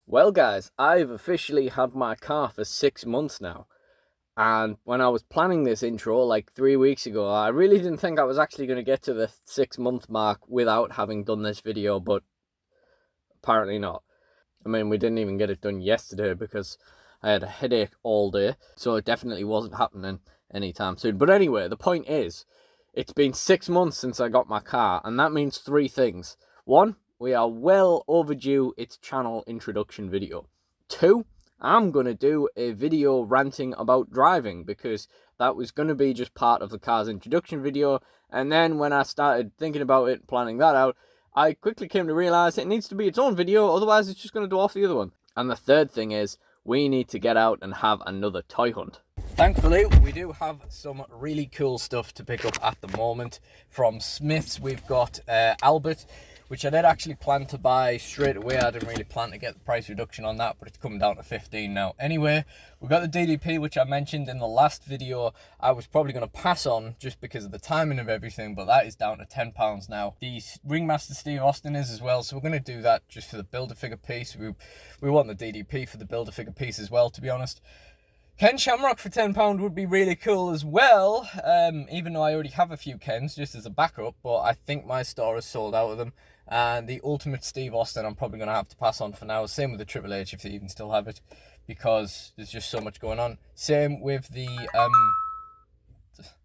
Well, guys, I've officially had my car for 6 months now. And when I was planning this intro like 3 weeks ago, I really didn't think I was actually going to get to the 6 month mark without having done this video, but apparently not. I mean, we didn't even get it done yesterday because I had a headache all day, so it definitely wasn't happening anytime soon. But anyway, the point is, it's been 6 months since I got my car, and that means three things. One, we are well overdue its channel introduction video. Two, I'm going to do a video ranting about driving because that was going to be just part of the car's introduction video. And then when I started thinking about it, planning that out, I quickly came to realize it needs to be its own video, otherwise it's just going to dwarf the other one. And the third thing is, we need to get out and have another toy hunt. Thankfully, we do have some really cool stuff to pick up at the moment. From Smyths, we've got Albert, which I did actually plan to buy straight away. I didn't really plan to get the price reduction on that, but it's come down to 15 now. Anyway, we've got the DDP, which I mentioned in the last video. I was probably going to pass on just because of the timing of everything, but that is down to £10 now. The Ringmaster Steve Austin is as well, so we're going to do that just for the Build-A-Figure piece. We want the DDP for the Build-A-Figure piece as well, to be honest. Ken Shamrock for £10 would be really cool as well, even though I already have a few Kens just as a backup, but I think my store is sold out of them. And the Ultimate Steve Austin I'm probably going to have to pass on for now. Same with the Triple H if they even still have it, because there's just so much going on. Same with the,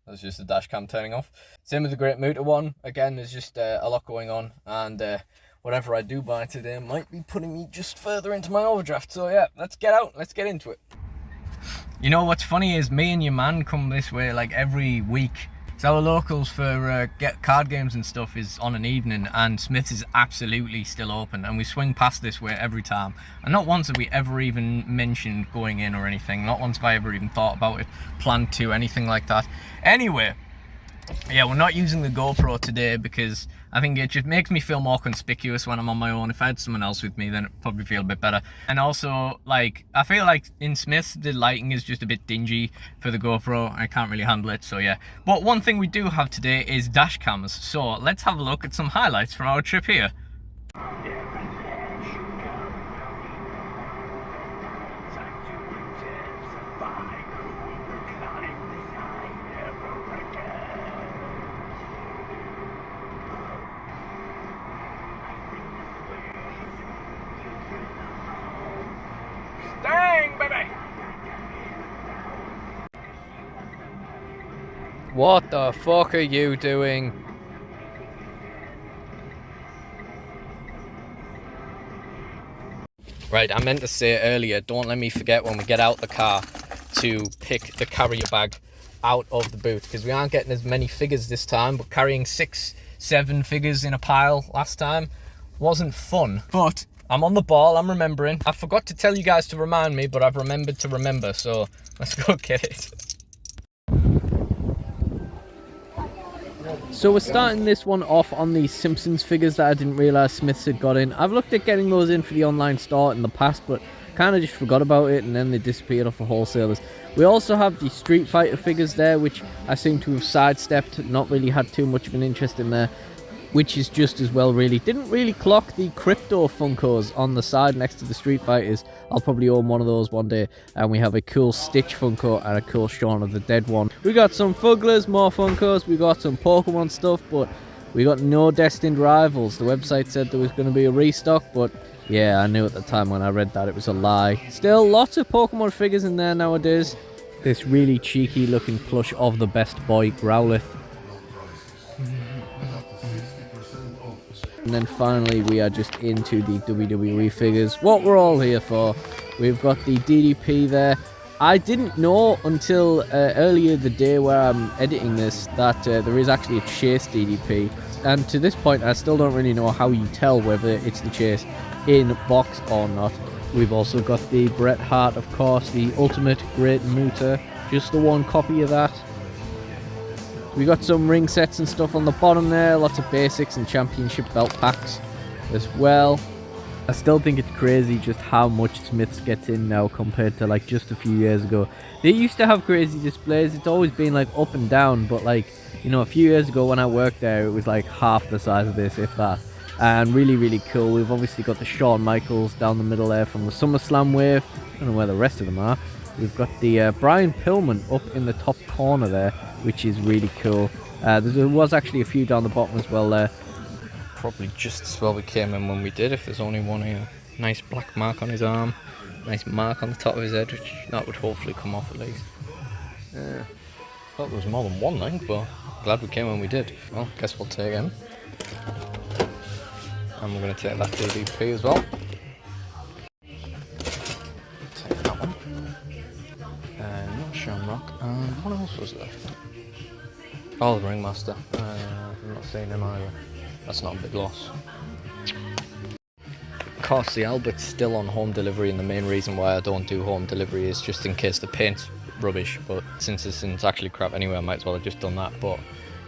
that's just the dash cam turning off. Same with the Great Muta one. Again, there's just a lot going on, and whatever I do buy today might be putting me just further into my overdraft. So yeah, let's get out, let's get into it. You know what's funny is me and your man come this way like every week. So our locals for get card games and stuff is on an evening, and Smyths is absolutely still open, and we swing past this way every time. And not once have we ever even mentioned going in or anything. Not once have I ever even thought about it, planned to, anything like that. Anyway, yeah, we're not using the GoPro today because I think it just makes me feel more conspicuous when I'm on my own. If I had someone else with me, then it'd probably feel a bit better. And also, like, I feel like in Smiths, the lighting is just a bit dingy for the GoPro. I can't really handle it, so yeah. But one thing we do have today is dash cams. So let's have a look at some highlights from our trip here. Dang, baby! What the fuck are you doing? Right, I meant to say earlier, don't let me forget when we get out the car to pick the carrier bag out of the boot, because we aren't getting as many figures this time, but carrying 6-7 figures in a pile last time wasn't fun. But I'm on the ball, I'm remembering. I forgot to tell you guys to remind me, but I've remembered to remember, so let's go get it. So we're starting this one off on the Simpsons figures that I didn't realise Smyths had got in. I've looked at getting those in for the online store in the past, but kind of just forgot about it, and then they disappeared off the wholesalers. We also have the Street Fighter figures there, which I seem to have sidestepped, not really had too much of an interest in there, which is just as well really. Didn't really clock the Crypto Funkos on the side next to the Street Fighters. I'll probably own one of those one day. And we have a cool Stitch Funko and a cool Shaun of the Dead one. We got some Fugglers, more Funkos, we got some Pokemon stuff, but we got no Destined Rivals. The website said there was going to be a restock, but yeah, I knew at the time when I read that it was a lie. Still, lots of Pokemon figures in there nowadays. This really cheeky looking plush of the Best Boy Growlithe. And then finally we are just into the WWE figures, what we're all here for. We've got the DDP there. I didn't know until earlier the day where I'm editing this that there is actually a Chase DDP, and to this point I still don't really know how you tell whether it's the Chase in box or not. We've also got the Bret Hart, of course, the Ultimate Great Muta, just the one copy of that. We got some ring sets and stuff on the bottom there, lots of basics and championship belt packs as well. I still think it's crazy just how much Smyths gets in now compared to like just a few years ago. They used to have crazy displays, it's always been like up and down, but like, you know, a few years ago when I worked there it was like half the size of this, if that. and really cool. We've obviously got the Shawn Michaels down the middle there from the SummerSlam wave. I don't know where the rest of them are. We've got the Brian Pillman up in the top corner there, which is really cool. There was actually a few down the bottom as well there. Probably just as well we came in when we did, if there's only one here. Nice black mark on his arm, nice mark on the top of his head, which that would hopefully come off at least. Yeah, thought there was more than one thing, but glad we came when we did. Well, guess we'll take him. And we're going to take that DDP as well. Take that one. Not Shamrock. And what else was there? Oh, the Ringmaster. I'm not seeing him either. That's not a big loss. Of course, the Albert's still on home delivery, and the main reason why I don't do home delivery is just in case the paint's rubbish. But since it's actually crap anyway, I might as well have just done that. But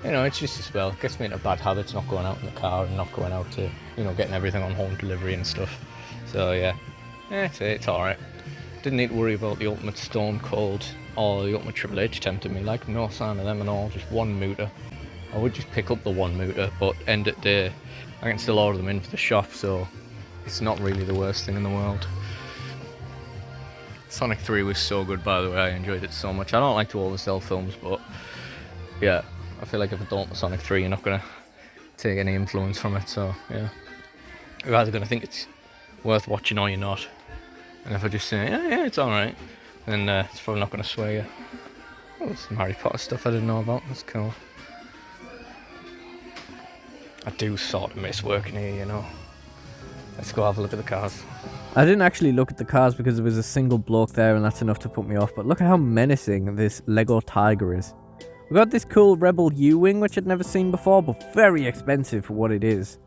you know, it's just as well. It gets me into bad habits, not going out in the car and not going out to, you know, getting everything on home delivery and stuff. So yeah, it's alright. Didn't need to worry about the Ultimate Stone Cold or the Ultimate Triple H tempting me. Like, no sign of them at all. Just one mooter. I would just pick up the one mooter, but end of the day, I can still order them in for the shop, so it's not really the worst thing in the world. Sonic 3 was so good, by the way. I enjoyed it so much. I don't like to oversell films, but yeah, I feel like if I don't with Sonic 3, you're not going to take any influence from it, so yeah. You're either going to think it's worth watching or you're not. And if I just say, yeah, it's alright, then it's probably not going to sway you. Oh, some Harry Potter stuff I didn't know about. That's cool. I do sort of miss working here, you know. Let's go have a look at the cars. I didn't actually look at the cars because there was a single bloke there and that's enough to put me off. But look at how menacing this Lego Tiger is. We got this cool Rebel U-Wing, which I'd never seen before, but very expensive for what it is.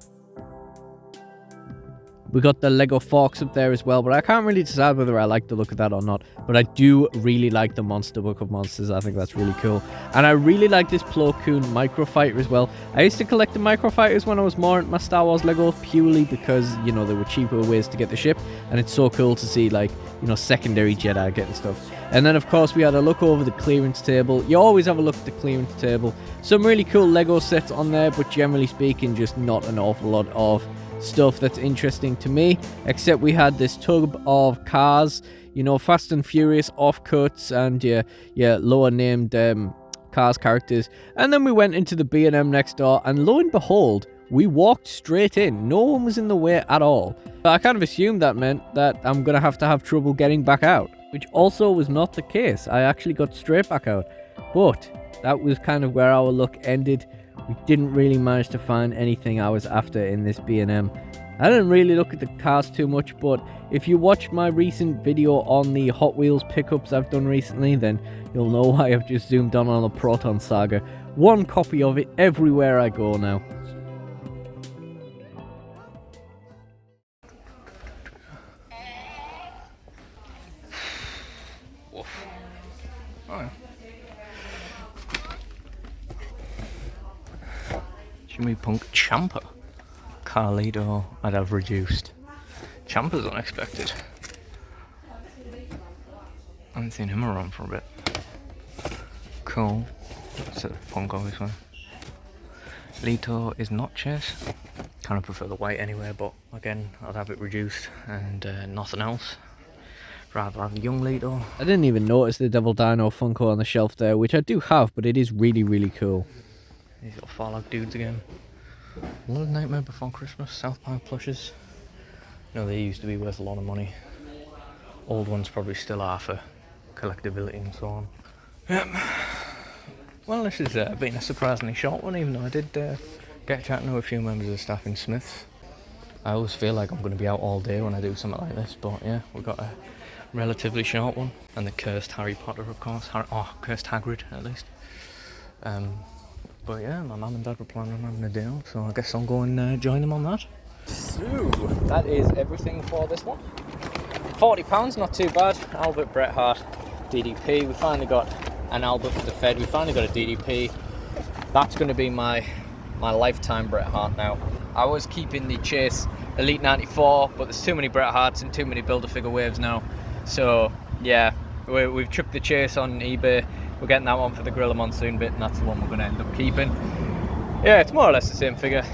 We got the Lego Forks up there as well, but I can't really decide whether I like the look of that or not. But I do really like the Monster Book of Monsters. I think that's really cool. And I really like this Plo Koon Microfighter as well. I used to collect the Microfighters when I was more into my Star Wars Lego, purely because, you know, there were cheaper ways to get the ship. And it's so cool to see, like, you know, secondary Jedi getting stuff. And then, of course, we had a look over the clearance table. You always have a look at the clearance table. Some really cool Lego sets on there, but generally speaking, just not an awful lot of stuff that's interesting to me, except we had this tub of cars, you know, Fast and Furious offcuts and yeah, lower named cars characters. And then we went into the B&M next door, and lo and behold, we walked straight in. No one was in the way at all. But I kind of assumed that meant that I'm gonna have to have trouble getting back out, which also was not the case. I actually got straight back out, but that was kind of where our luck ended. We didn't really manage to find anything I was after in this B&M. I didn't really look at the cars too much, but if you watch my recent video on the Hot Wheels pickups I've done recently, then you'll know why I've just zoomed on the Proton Saga. One copy of it everywhere I go now. Jimmy Punk Ciampa. Carlito I'd have reduced. Ciampa's unexpected. I haven't seen him around for a bit. Cool. That's a Punk obviously. Lito is not Chase. Kind of prefer the white anyway, but again, I'd have it reduced and nothing else. Rather have young Lito. I didn't even notice the Devil Dino Funko on the shelf there, which I do have, but it is really cool. These little Farlock dudes again. Little Nightmare Before Christmas, South Park plushes. No, they used to be worth a lot of money. Old ones probably still are for collectability and so on. Yep. Well, this has been a surprisingly short one, even though I did get chatting to a few members of the staff in Smyths. I always feel like I'm going to be out all day when I do something like this, but yeah, we've got a relatively short one. And the Cursed Harry Potter, of course. Cursed Hagrid, at least. But yeah, my mum and dad were planning on having a day out, so I guess I'll go and join them on that. So, that is everything for this one. £40, not too bad. Albert, Bret Hart, DDP. We finally got an Albert for the Fed. We finally got a DDP. That's going to be my lifetime Bret Hart now. I was keeping the Chase Elite 94, but there's too many Bret Harts and too many Build-A-Figure waves now. So, yeah, we've tripped the Chase on eBay. We're getting that one for the Gorilla Monsoon bit, and that's the one we're going to end up keeping. Yeah, it's more or less the same figure.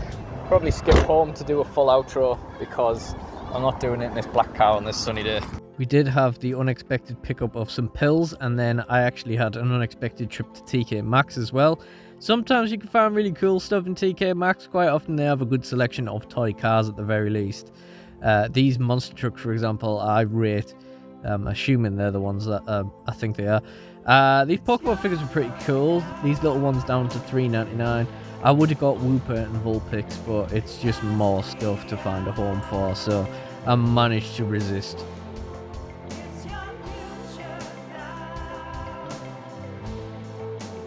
probably skip home to do a full outro because I'm not doing it in this black car on this sunny day. We did have the unexpected pickup of some pills, and then I actually had an unexpected trip to TK Maxx as well. Sometimes you can find really cool stuff in TK Maxx. Quite often they have a good selection of toy cars at the very least. These monster trucks, for example, I rate, assuming they're the ones that I think they are. These Pokemon figures are pretty cool. These little ones down to $3.99. I would have got Wooper and Vulpix, but it's just more stuff to find a home for, so I managed to resist.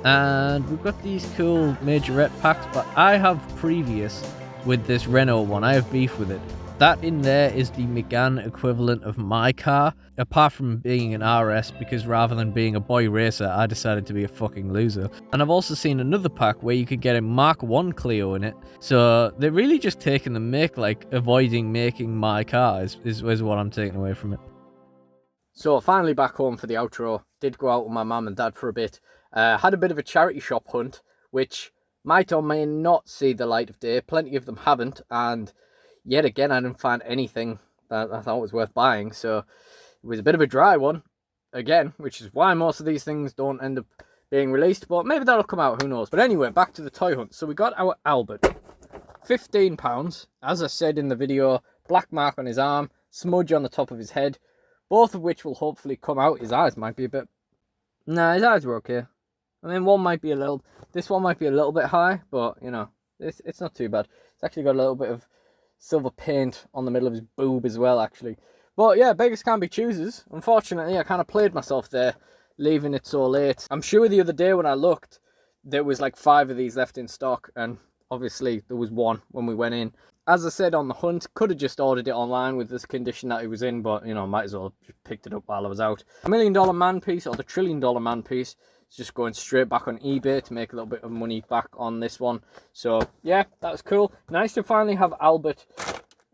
And we've got these cool majorette packs, but I have previous with this Renault one. I have beef with it. That in there is the Megane equivalent of my car, apart from being an RS, because rather than being a boy racer, I decided to be a fucking loser. And I've also seen another pack where you could get a Mark 1 Clio in it, so they're really just taking the mick, like avoiding making my car is what I'm taking away from it. So finally back home for the outro. Did go out with my mum and dad for a bit. Had a bit of a charity shop hunt, which might or may not see the light of day. Plenty of them haven't, and yet again I didn't find anything that I thought was worth buying. So it was a bit of a dry one, again, which is why most of these things don't end up being released. But maybe that'll come out, who knows. But anyway, back to the toy hunt. So we got our Albert. £15. As I said in the video, black mark on his arm, smudge on the top of his head. Both of which will hopefully come out. His eyes might be a bit... Nah, his eyes were okay. I mean, one might be a little... This one might be a little bit high, but, you know, it's not too bad. It's actually got a little bit of silver paint on the middle of his boob as well, actually. But, yeah, beggars can't be choosers. Unfortunately, I kind of played myself there, leaving it so late. I'm sure the other day when I looked, there was like 5 of these left in stock, and obviously there was 1 when we went in. As I said on the hunt, could have just ordered it online with this condition that it was in, but, you know, might as well just picked it up while I was out. $1 Million Man piece, or the $1 Trillion Man piece, is just going straight back on eBay to make a little bit of money back on this one. So, yeah, that was cool. Nice to finally have Albert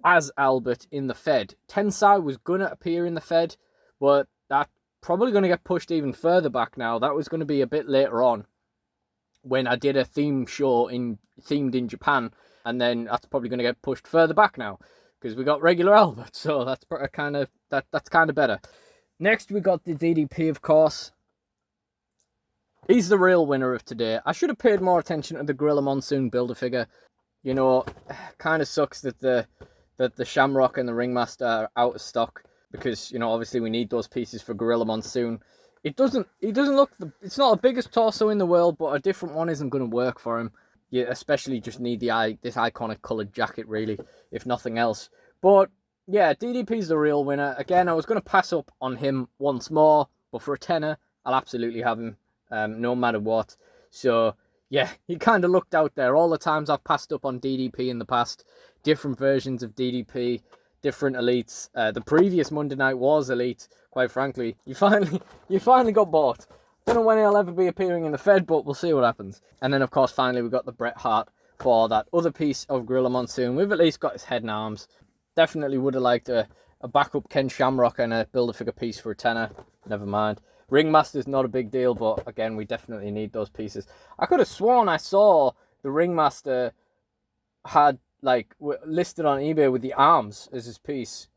as Albert in the Fed. Tensai was going to appear in the Fed, but that's probably going to get pushed even further back now. That was going to be a bit later on when I did a theme show themed in Japan. And then that's probably going to get pushed further back now because we got regular Albert, so that's kind of better. Next, we got the DDP, of course. He's the real winner of today. I should have paid more attention to the Gorilla Monsoon Build-A-Figure. You know, kind of sucks that the Shamrock and the Ringmaster are out of stock because, you know, obviously we need those pieces for Gorilla Monsoon. He doesn't look. It's not the biggest torso in the world, but a different one isn't going to work for him. You especially just need this iconic coloured jacket, really, if nothing else. But, yeah, DDP's the real winner. Again, I was going to pass up on him once more, but for a tenner, I'll absolutely have him, no matter what. So, yeah, he kind of looked out there. All the times I've passed up on DDP in the past, different versions of DDP, different elites. The previous Monday Night Wars elite, quite frankly, you finally got bought. Don't know when he'll ever be appearing in the Fed, but we'll see what happens. And then, of course, finally, we got the Bret Hart for that other piece of Gorilla Monsoon. We've at least got his head and arms. Definitely would have liked a backup Ken Shamrock and a Build-A-Figure piece for a tenner. Never mind. Ringmaster's not a big deal, but again, we definitely need those pieces. I could have sworn I saw the Ringmaster had, like, listed on eBay with the arms as his piece.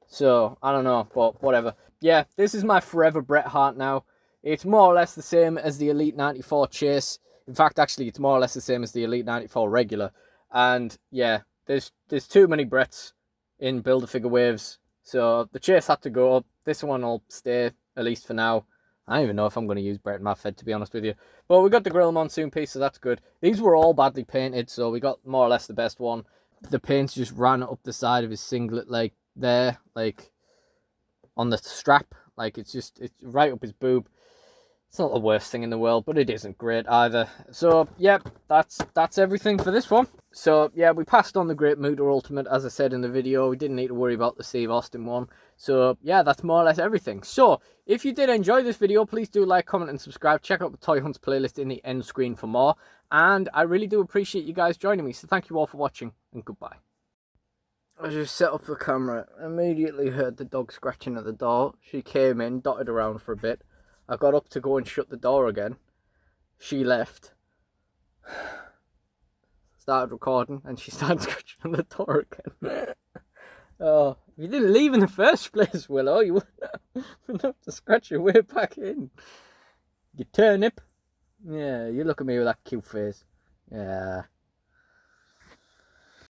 So, I don't know, but whatever. Yeah, this is my forever Bret Hart now. It's more or less the same as the Elite 94 Chase. In fact, actually, it's more or less the same as the Elite 94 regular. And, yeah, there's too many Brets in Build-A-Figure waves. So, the Chase had to go. This one will stay, at least for now. I don't even know if I'm going to use Bret in my Fed, to be honest with you. But we got the Gorilla Monsoon piece, so that's good. These were all badly painted, so we got more or less the best one. The paint just ran up the side of his singlet, like, there. Like, on the strap. Like, it's right up his boob. It's not the worst thing in the world, but it isn't great either. So, yep, that's everything for this one. So, yeah, we passed on the Great Muta Ultimate, as I said in the video. We didn't need to worry about the Steve Austin one. So, yeah, that's more or less everything. So, if you did enjoy this video, please do like, comment, and subscribe. Check out the Toy Hunts playlist in the end screen for more. And I really do appreciate you guys joining me. So, thank you all for watching, and goodbye. I just set up the camera, immediately heard the dog scratching at the door. She came in, dotted around for a bit. I got up to go and shut the door again. She left. started recording, and she started scratching on the door again. Oh, if you didn't leave in the first place, Willow, you wouldn't have to scratch your way back in. You turnip. Yeah, you look at me with that cute face. Yeah.